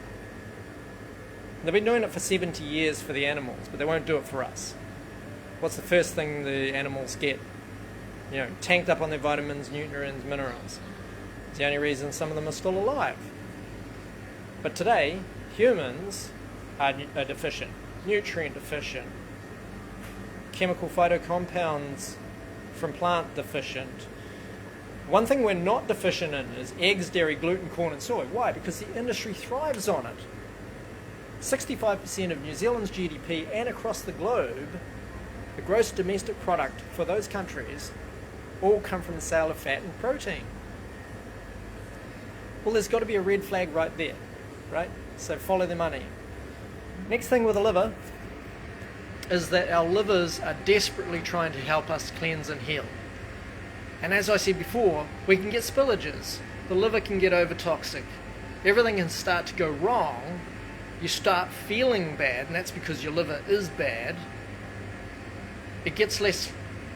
They've been doing it for 70 years for the animals, but they won't do it for us. What's the first thing the animals get? Tanked up on their vitamins, nutrients, minerals. It's the only reason some of them are still alive. But today, humans are deficient, nutrient deficient, chemical phytocompounds from plant deficient. One thing we're not deficient in is eggs, dairy, gluten, corn and soy. Why? Because the industry thrives on it. 65% of New Zealand's GDP and across the globe, the gross domestic product for those countries all come from the sale of fat and protein. Well, there's got to be a red flag right there, right? So follow the money. Next thing with the liver is that our livers are desperately trying to help us cleanse and heal. And as I said before, we can get spillages. The liver can get overtoxic. Everything can start to go wrong. You start feeling bad, and that's because your liver is bad. It gets less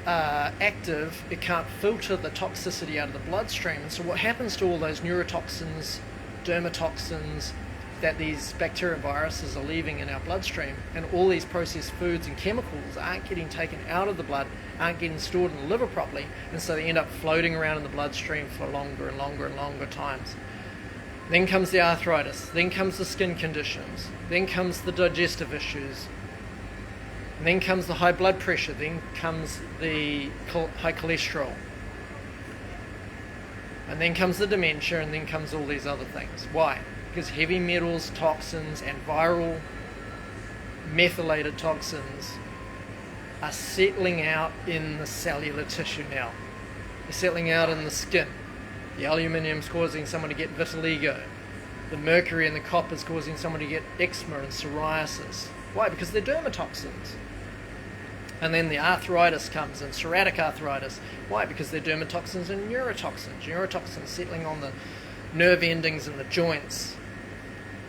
active. It can't filter the toxicity out of the bloodstream. And so what happens to all those neurotoxins, dermatoxins, that these bacteria and viruses are leaving in our bloodstream, and all these processed foods and chemicals aren't getting taken out of the blood, aren't getting stored in the liver properly, and so they end up floating around in the bloodstream for longer and longer and longer times. Then comes the arthritis, then comes the skin conditions, then comes the digestive issues, and then comes the high blood pressure, then comes the high cholesterol, and then comes the dementia, and then comes all these other things. Why? Because heavy metals, toxins, and viral methylated toxins are settling out in the cellular tissue now. They're settling out in the skin. The aluminium's causing someone to get vitiligo. The mercury and the copper is causing someone to get eczema and psoriasis. Why? Because they're dermatoxins. And then the arthritis comes, and psoriatic arthritis. Why? Because they're dermatoxins and neurotoxins. Neurotoxins settling on the nerve endings and the joints.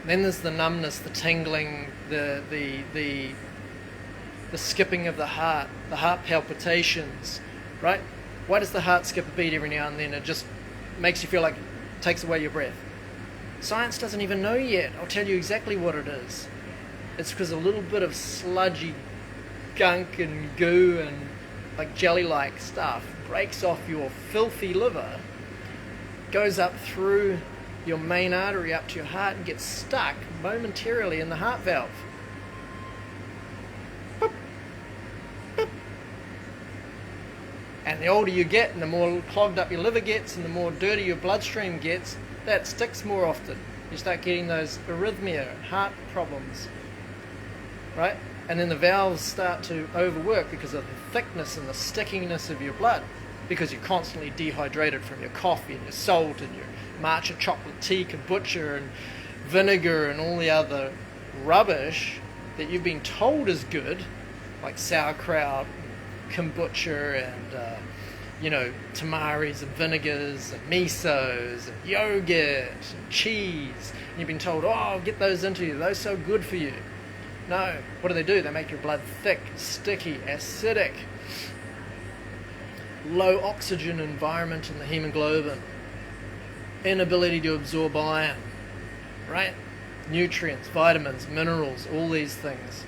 Then there's the numbness, the tingling, the the skipping of the heart palpitations, right? Why does the heart skip a beat every now and then? It just makes you feel like it takes away your breath. Science doesn't even know yet. I'll tell you exactly what it is. It's because a little bit of sludgy gunk and goo and like jelly-like stuff breaks off your filthy liver, goes up through your main artery up to your heart and gets stuck momentarily in the heart valve. Boop. Boop. And the older you get and the more clogged up your liver gets and the more dirty your bloodstream gets, that sticks more often. You start getting those arrhythmia, heart problems, right? And then the valves start to overwork because of the thickness and the stickiness of your blood, because you're constantly dehydrated from your coffee and your salt and your matcha chocolate tea, kombucha and vinegar and all the other rubbish that you've been told is good, like sauerkraut, kombucha and tamaris and vinegars and misos and yogurt and cheese. And you've been told, oh, get those into you, those are so good for you. No, what do? They make your blood thick, sticky, acidic, low oxygen environment in the hemoglobin, inability to absorb iron, right? Nutrients, vitamins, minerals, all these things.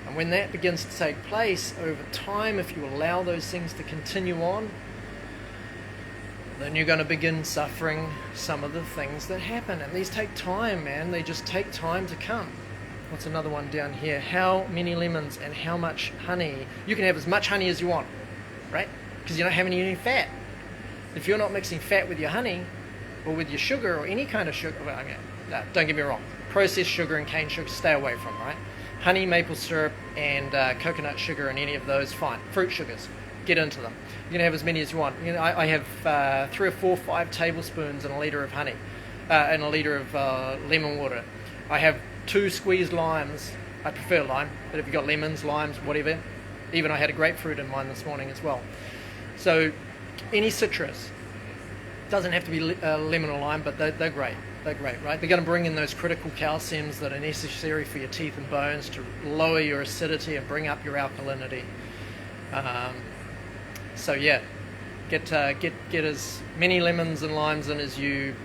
And when that begins to take place over time, if you allow those things to continue on, then you're going to begin suffering some of the things that happen. And these take time, man. They just take time to come. What's another one down here? How many lemons and how much honey? You can have as much honey as you want, right? Because you don't have any fat. If you're not mixing fat with your honey or with your sugar or any kind of sugar, well, okay, no, don't get me wrong. Processed sugar and cane sugar, stay away from, right? Honey, maple syrup, and coconut sugar and any of those, fine. Fruit sugars, get into them. You can have as many as you want. I have 3 or 4, 5 tablespoons in a litre of honey, and a litre of lemon water. I have 2 squeezed limes. I prefer lime, but if you've got lemons, limes, whatever. Even I had a grapefruit in mine this morning as well. So any citrus, doesn't have to be lemon or lime, but they're great. They're great, right? They're going to bring in those critical calciums that are necessary for your teeth and bones to lower your acidity and bring up your alkalinity. So yeah, get as many lemons and limes in as you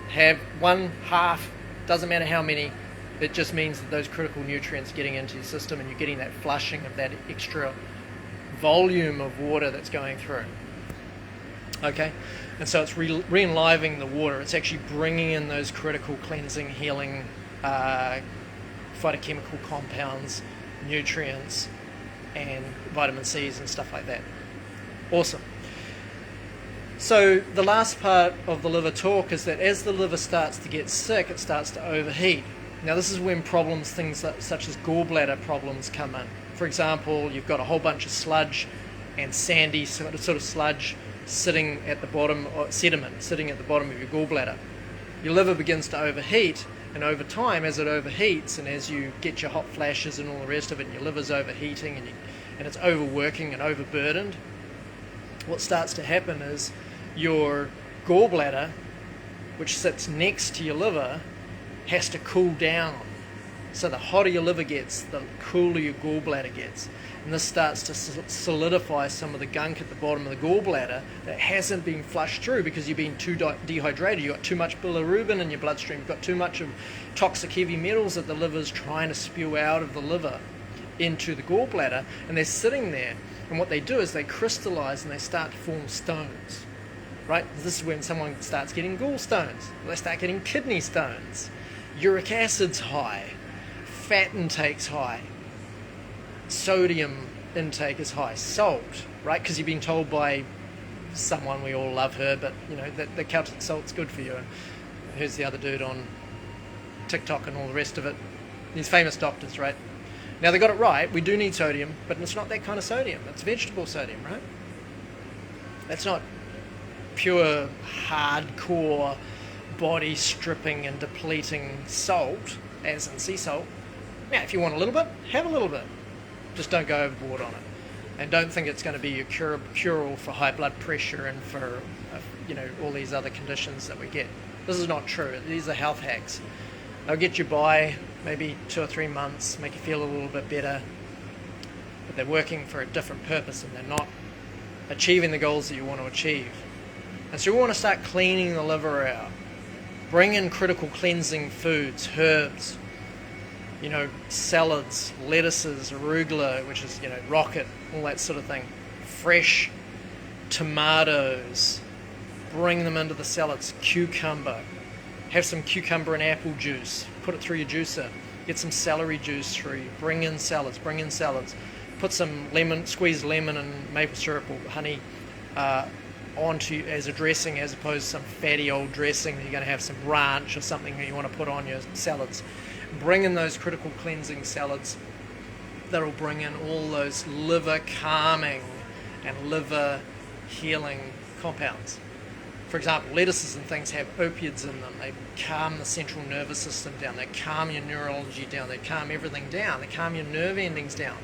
have. 1/2, doesn't matter how many. It just means that those critical nutrients are getting into your system and you're getting that flushing of that extra volume of water that's going through. Okay, and so it's re-enlivening the water. It's actually bringing in those critical cleansing, healing, phytochemical compounds, nutrients, and vitamin C's and stuff like that. Awesome. So the last part of the liver talk is that as the liver starts to get sick, it starts to overheat. Now this is when problems, things such as gallbladder problems come in. For example, you've got a whole bunch of sludge and sandy sort of sludge sitting at the bottom, or sediment sitting at the bottom of your gallbladder. Your liver begins to overheat, and over time, as it overheats and as you get your hot flashes and all the rest of it, and your liver's overheating and it's overworking and overburdened, what starts to happen is your gallbladder, which sits next to your liver, has to cool down. So the hotter your liver gets, the cooler your gallbladder gets. And this starts to solidify some of the gunk at the bottom of the gallbladder that hasn't been flushed through because you've been too dehydrated. You've got too much bilirubin in your bloodstream. You've got too much of toxic heavy metals that the liver's trying to spew out of the liver into the gallbladder. And they're sitting there. And what they do is they crystallize and they start to form stones. Right? This is when someone starts getting gallstones. They start getting kidney stones. Uric acid's high. Fat intake's high. Sodium intake is high. Salt, right? Because you've been told by someone, we all love her, but that the Celtic salt's good for you. And who's the other dude on TikTok and all the rest of it? These famous doctors, right? Now they got it right. We do need sodium, but it's not that kind of sodium. It's vegetable sodium, right? That's not pure, hardcore, body stripping and depleting salt, as in sea salt. Now, if you want a little bit, have a little bit. Just don't go overboard on it. And don't think it's going to be your cure-all for high blood pressure and for, all these other conditions that we get. This is not true. These are health hacks. They'll get you by maybe 2 or 3 months, make you feel a little bit better. but they're working for a different purpose and they're not achieving the goals that you want to achieve. And so we want to start cleaning the liver out. Bring in critical cleansing foods, herbs, salads, lettuces, arugula, which is, rocket, all that sort of thing. Fresh tomatoes, bring them into the salads. Cucumber, have some cucumber and apple juice, put it through your juicer. Get some celery juice through, bring in salads. Put some squeezed lemon and maple syrup or honey onto as a dressing, as opposed to some fatty old dressing that you're going to have some ranch or something that you want to put on your salads. Bring in those critical cleansing salads that'll bring in all those liver calming and liver healing compounds. For example, lettuces and things have opiates in them. They calm the central nervous system down. They calm your neurology down. They calm everything down. They calm your nerve endings down,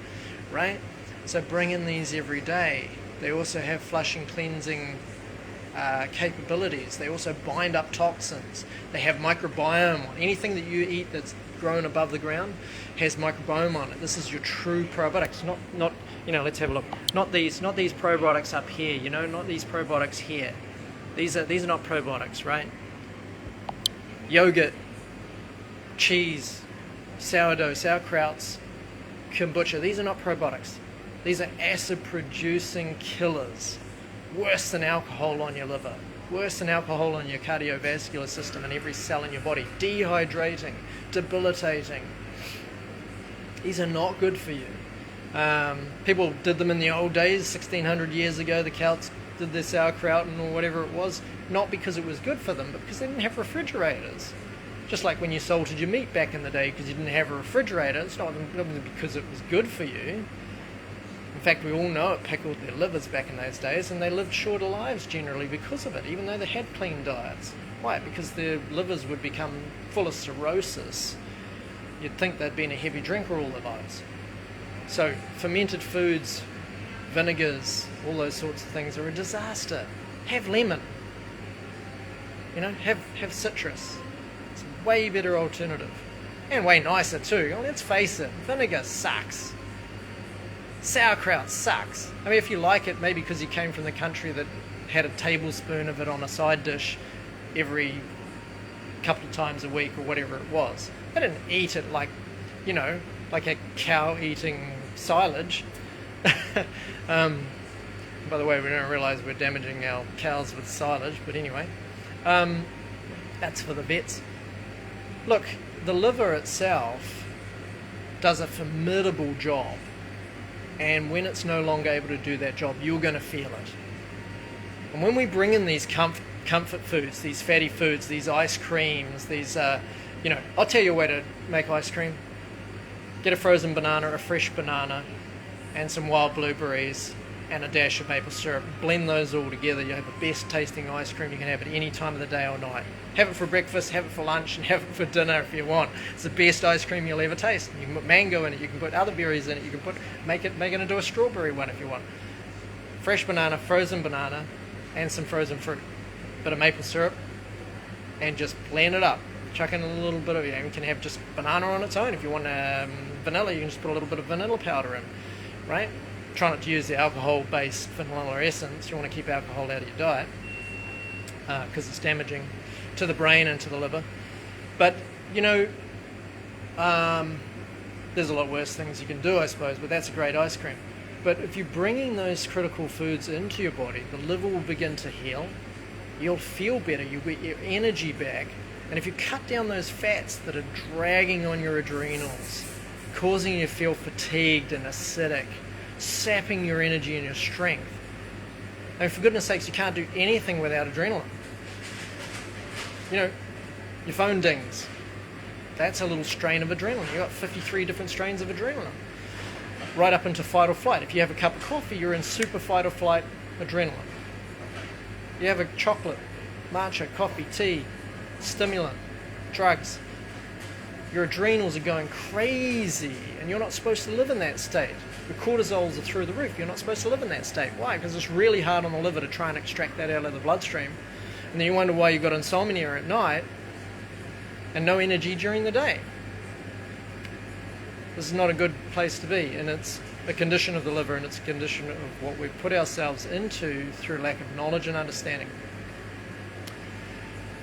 right? So bring in these every day. They also have flushing, cleansing capabilities. They also bind up toxins. They have microbiome on anything that you eat that's grown above the ground has microbiome on it. This is your true probiotics. Not let's have a look. Not these probiotics up here. Not these probiotics here. These are not probiotics, right? Yogurt, cheese, sourdough, sauerkrauts, kombucha. These are not probiotics. These are acid-producing killers. Worse than alcohol on your liver. Worse than alcohol on your cardiovascular system and every cell in your body. Dehydrating, debilitating. These are not good for you. People did them in the old days, 1600 years ago. The Celts did their sauerkraut or whatever it was, not because it was good for them, but because they didn't have refrigerators. Just like when you salted your meat back in the day because you didn't have a refrigerator, it's not because it was good for you. In fact, we all know it pickled their livers back in those days, and they lived shorter lives generally because of it, even though they had clean diets. Why? Because their livers would become full of cirrhosis. You'd think they'd been a heavy drinker all their lives. So fermented foods, vinegars, all those sorts of things are a disaster. Have lemon. Have citrus. It's a way better alternative. And way nicer too. Let's face it, vinegar sucks. Sauerkraut sucks. I mean, if you like it, maybe because you came from the country that had a tablespoon of it on a side dish every couple of times a week or whatever it was. I didn't eat it like a cow eating silage. By the way, we don't realise we're damaging our cows with silage, but anyway, that's for the vets. Look, the liver itself does a formidable job, and when it's no longer able to do that job, you're going to feel it. And when we bring in these comfort foods, these fatty foods, these ice creams, these, I'll tell you a way to make ice cream. Get a frozen banana, a fresh banana, and some wild blueberries, and a dash of maple syrup. Blend those all together. You have the best tasting ice cream you can have at any time of the day or night. Have it for breakfast, have it for lunch, and have it for dinner if you want. It's the best ice cream you'll ever taste. You can put mango in it, you can put other berries in it, you can make it into a strawberry one if you want. Fresh banana, frozen banana, and some frozen fruit. Bit of maple syrup, and just blend it up. Chuck in a little bit of, you can have just banana on its own. If you want vanilla, you can just put a little bit of vanilla powder in, right? Try not to use the alcohol-based vanilla essence. You want to keep alcohol out of your diet because it's damaging to the brain and to the liver. But, there's a lot worse things you can do, I suppose, but that's a great ice cream. But if you're bringing those critical foods into your body, the liver will begin to heal. You'll feel better. You'll get your energy back. And if you cut down those fats that are dragging on your adrenals, causing you to feel fatigued and acidic, sapping your energy and your strength. And for goodness sakes, you can't do anything without adrenaline. Your phone dings. That's a little strain of adrenaline. You've got 53 different strains of adrenaline. Right up into fight or flight. If you have a cup of coffee, you're in super fight or flight adrenaline. You have a chocolate, matcha, coffee, tea, stimulant, drugs. Your adrenals are going crazy, and you're not supposed to live in that state. Your cortisols are through the roof. You're not supposed to live in that state. Why? Because it's really hard on the liver to try and extract that out of the bloodstream. And then you wonder why you've got insomnia at night and no energy during the day. This is not a good place to be, and it's a condition of the liver, and it's a condition of what we've put ourselves into through lack of knowledge and understanding.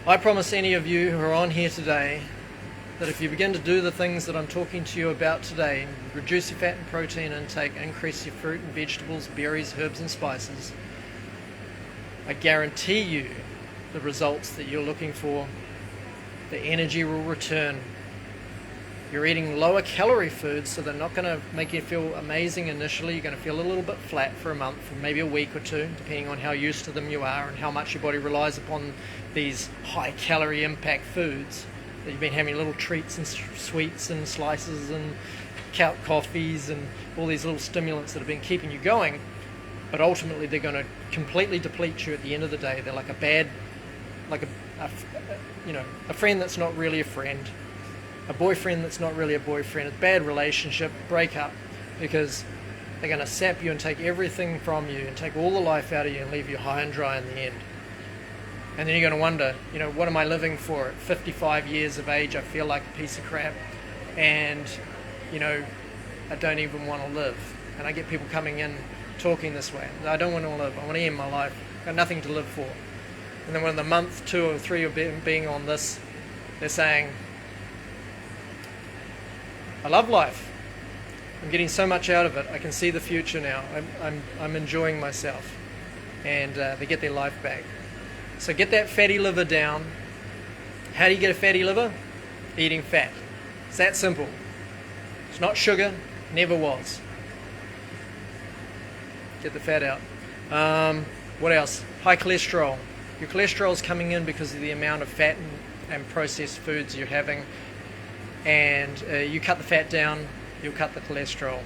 I promise any of you who are on here today that if you begin to do the things that I'm talking to you about today, reduce your fat and protein intake, increase your fruit and vegetables, berries, herbs and spices, I guarantee you the results that you're looking for. The energy will return. You're eating lower calorie foods, so they're not going to make you feel amazing initially. You're going to feel a little bit flat for a month, for maybe a week or two, depending on how used to them you are and how much your body relies upon these high calorie impact foods. That you've been having little treats and sweets and slices and coffees and all these little stimulants that have been keeping you going, but ultimately they're going to completely deplete you at the end of the day. They're like a friend that's not really a friend, a boyfriend that's not really a boyfriend, a bad relationship, breakup, because they're going to sap you and take everything from you and take all the life out of you and leave you high and dry in the end. And then you're going to wonder, what am I living for? At 55 years of age, I feel like a piece of crap, and I don't even want to live. And I get people coming in talking this way. I don't want to live. I want to end my life. I've got nothing to live for. And then when the month 2 or 3 of being on this, they're saying, I love life. I'm getting so much out of it. I can see the future now. I'm enjoying myself. And they get their life back. So get that fatty liver down. How do you get a fatty liver? Eating fat. It's that simple. It's not sugar. Never was. Get the fat out. What else? High cholesterol. Your cholesterol is coming in because of the amount of fat and processed foods you're having. And you cut the fat down, you'll cut the cholesterol.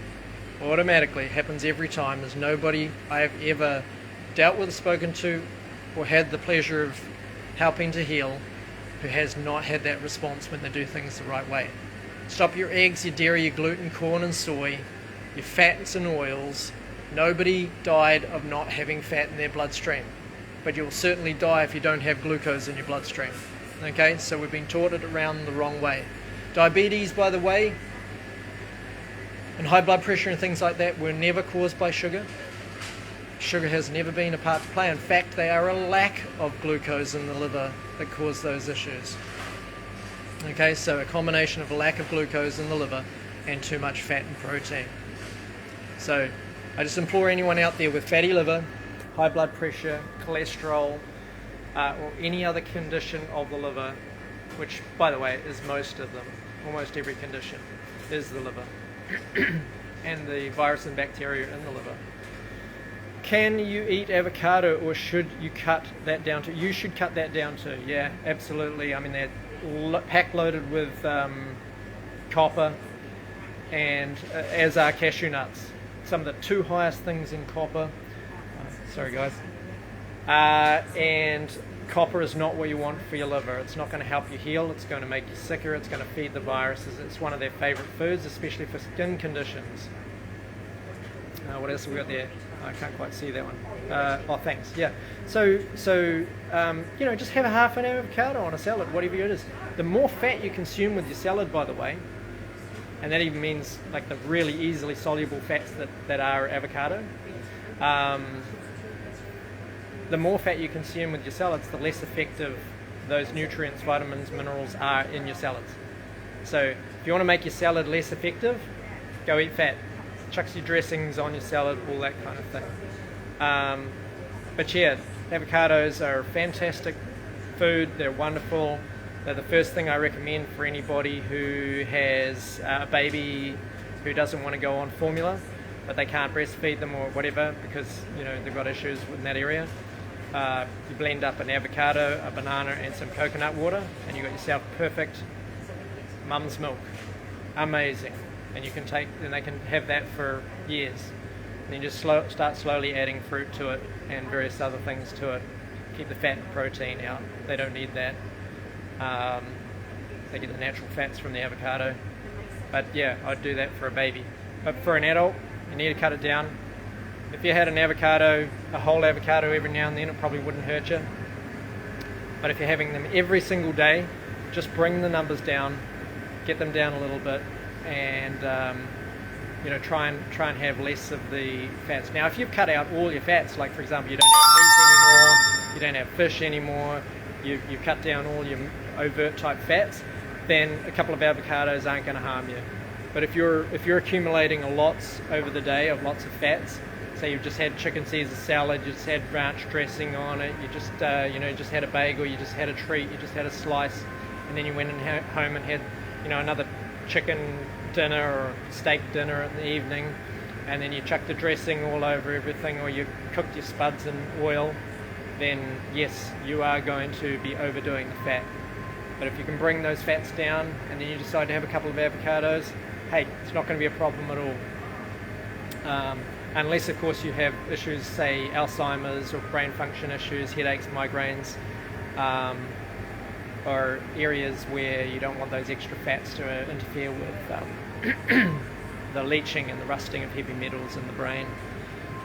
Automatically. It happens every time. There's nobody I have ever dealt with, spoken to, or had the pleasure of helping to heal who has not had that response when they do things the right way. Stop your eggs, your dairy, your gluten, corn and soy, your fats and oils. Nobody died of not having fat in their bloodstream, but you'll certainly die if you don't have glucose in your bloodstream. Okay, so we've been taught it around the wrong way. Diabetes, by the way, and high blood pressure and things like that were never caused by sugar. Sugar has never been a part to play. In fact, they are a lack of glucose in the liver that cause those issues. Okay, so a combination of a lack of glucose in the liver and too much fat and protein. So I just implore anyone out there with fatty liver, high blood pressure, cholesterol, or any other condition of the liver, which, by the way, is most of them, almost every condition is the liver, and the virus and bacteria in the liver. Can you eat avocado, or should you cut that down to? You should cut that down to. Yeah, absolutely. I mean, they're pack loaded with copper, and as are cashew nuts. Some of the 2 highest things in copper. Sorry, guys. And copper is not what you want for your liver. It's not going to help you heal. It's going to make you sicker. It's going to feed the viruses. It's one of their favorite foods, especially for skin conditions. What else have we got there? I can't quite see that one. Oh, thanks. Yeah. So just have a half an avocado on a salad, whatever it is. The more fat you consume with your salad, by the way, and that even means like the really easily soluble fats that are avocado, the more fat you consume with your salads, the less effective those nutrients, vitamins, minerals are in your salads. So if you want to make your salad less effective, go eat fat. Chuck your dressings on your salad, all that kind of thing. But yeah, avocados are a fantastic food. They're wonderful. They're the first thing I recommend for anybody who has a baby who doesn't want to go on formula, but they can't breastfeed them or whatever because they've got issues in that area. You blend up an avocado, a banana, and some coconut water, and you've got yourself perfect mum's milk. Amazing. And they can have that for years. And then just start slowly adding fruit to it and various other things to it. Keep the fat and protein out. They don't need that. They get the natural fats from the avocado. But yeah, I'd do that for a baby. But for an adult, you need to cut it down. If you had an avocado, a whole avocado every now and then, it probably wouldn't hurt you. But if you're having them every single day, just bring the numbers down, get them down a little bit, and try and have less of the fats. Now, if you've cut out all your fats, like for example, you don't have meat anymore, you don't have fish anymore, you cut down all your overt type fats, then a couple of avocados aren't going to harm you. But if you're accumulating lots over the day of lots of fats, say you've just had chicken Caesar salad, you just had ranch dressing on it, you just just had a bagel, you just had a treat, you just had a slice, and then you went home and had another chicken dinner or steak dinner in the evening, and then you chucked the dressing all over everything, or you cooked your spuds in oil, then yes, you are going to be overdoing the fat. But if you can bring those fats down and then you decide to have a couple of avocados, hey, it's not going to be a problem at all. Unless of course you have issues, say Alzheimer's or brain function issues, headaches, migraines, or areas where you don't want those extra fats to interfere with the leaching and the rusting of heavy metals in the brain.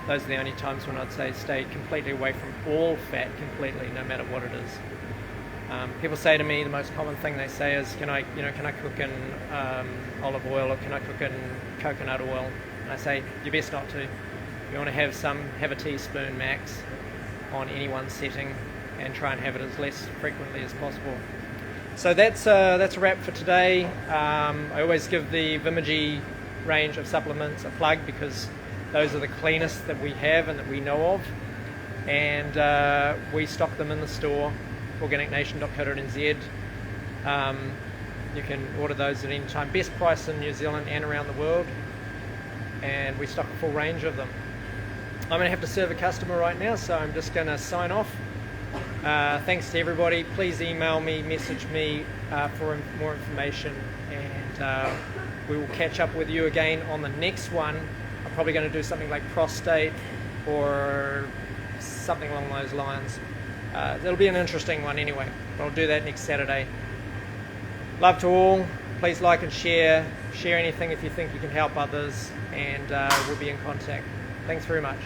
Those are the only times when I'd say stay completely away from all fat completely, no matter what it is. People say to me, the most common thing they say is, can I cook in olive oil, or can I cook in coconut oil? And I say, you best not to. You want to have a teaspoon max on any one setting, and try and have it as less frequently as possible. So that's a wrap for today. I always give the Vimergy range of supplements a plug because those are the cleanest that we have and that we know of, and we stock them in the store, organicnation.co.nz. You can order those at any time. Best price in New Zealand and around the world, and we stock a full range of them. I'm going to have to serve a customer right now, so I'm just going to sign off. Thanks to everybody. Please email me, message me for more information, and we will catch up with you again on the next one. I'm probably going to do something like prostate or something along those lines. It'll be an interesting one anyway, but I'll do that next Saturday. Love to all. Please like and share anything if you think you can help others, and we'll be in contact. Thanks very much.